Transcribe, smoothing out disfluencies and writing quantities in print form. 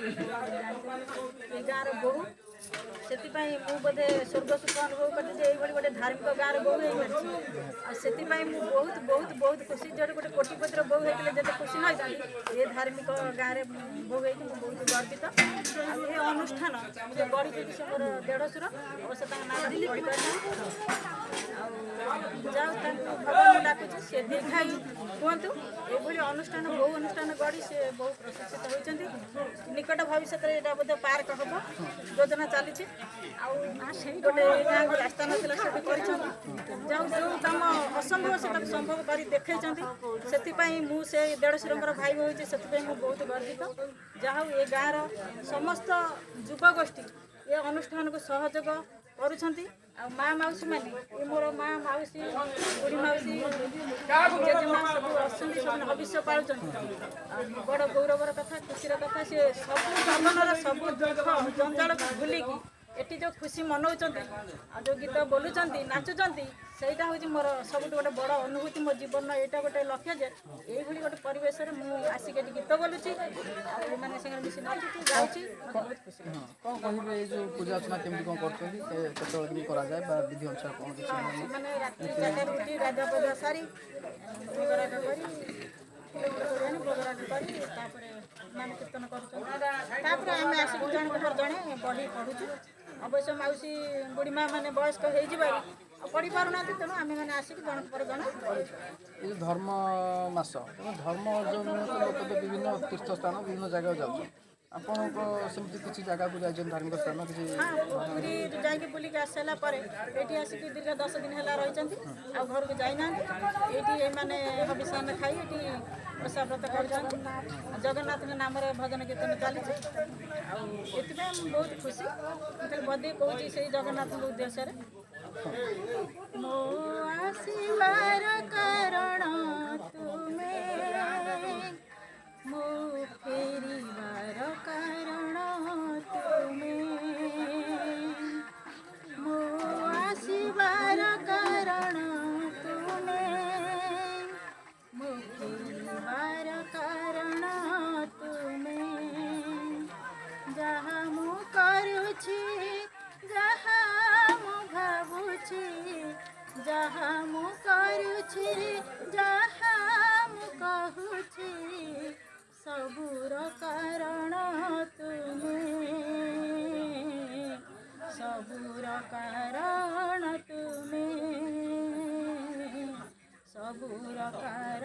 ये गाँव बोहू से बोधे स्वर्ग सुख अनुभव करी गोटे धार्मिक गाँव बोहू हो से बहुत बहुत बहुत खुशी जो गोटे कोटिपतिर बोहू होते जिते खुशी न ये धार्मिक गाँव में बोहू हो बहुत गर्वित ये अनुष्ठान जो गढ़ी से मोर देढ़शुर अवश्य नाम दिलीप जाऊ भगवान डाकुची से दीर्घायु कहतु ये अनुष्ठान बहु अनुष्ठान गढ़ी से बहुत प्रशिक्षित होती निकट भविष्य में बोधे पार्क हम योजना चली गोटे गाँव को रास्ता नाला से जो कम असंभव से संभव कर देखते से देढ़शुर भाई होती से बहुत गर्वित जहाँ ये गाँव समस्त युवगोष्ठी ये अनुष्ठान को सहयोग करुँच माँ मौसी मैंने मोर माँ मौसी बुढ़ी मौसी जेजेमा सब अच्छे सब भविष्य पालुं बड़ गौरवर कथा खुशी कथा सी सब जीवन सब दुख जंजाल को भूलिकी एटी जो खुशी मनाऊँ जो गीत बोलुँच नाचुंट सहीटा हूँ मोर सब गोटे बड़ अनुभूति मो जीवन यहाँ गोटे लक्ष्य जे ये गोटे परिवेश में आसिक गीत बोलुची मैंने से मिसी नाचुची जाऊँगी बहुत खुशी कौन कहे जो पूजा अर्चना केमती कौन कर विधि अनुसार कौन किसी मैंने राति 4 उठी गाधा पाधा सारी भोगराग करी नाम कीर्तन कर आसिक जन जड़े बही पढ़ुचु अवश्य मौसी बुढ़ी माँ मैंने वयस्क हो पढ़ी पार ना तेणु आम मैंने आसिक जन पर जन ये धर्म मास धर्म अर्जन लोक तो विभिन्न तीर्थ स्थान विभिन्न जगह जाऊँ आपको सेमती किसी जगह को जाइए धार्मिक स्थान किसी पूरी जाकि बुलिक आसाला ये आसिक दीर्घ 10 दिन है रही आ घर को जाना ये मैंने हविषान खाई ये ओषा व्रत कर जगन्नाथ नाम भजन कीर्तन चली बहुत खुशी बदे कौच से जगन्नाथ उद्देश्य मो आसिबार कारण तुम्हें मो फेरिबार कारण तुम्हें मो आसिबार कारण तुम्हें मो फेरिबार कारण तुम्हें जहाँ मु करुछि जहाँ मु भावुछि जहाँ मु करुछि जहाँ मु कहूछि सबुर कारण तुम्हें सबुर कारण तुम्हें सबुर कारण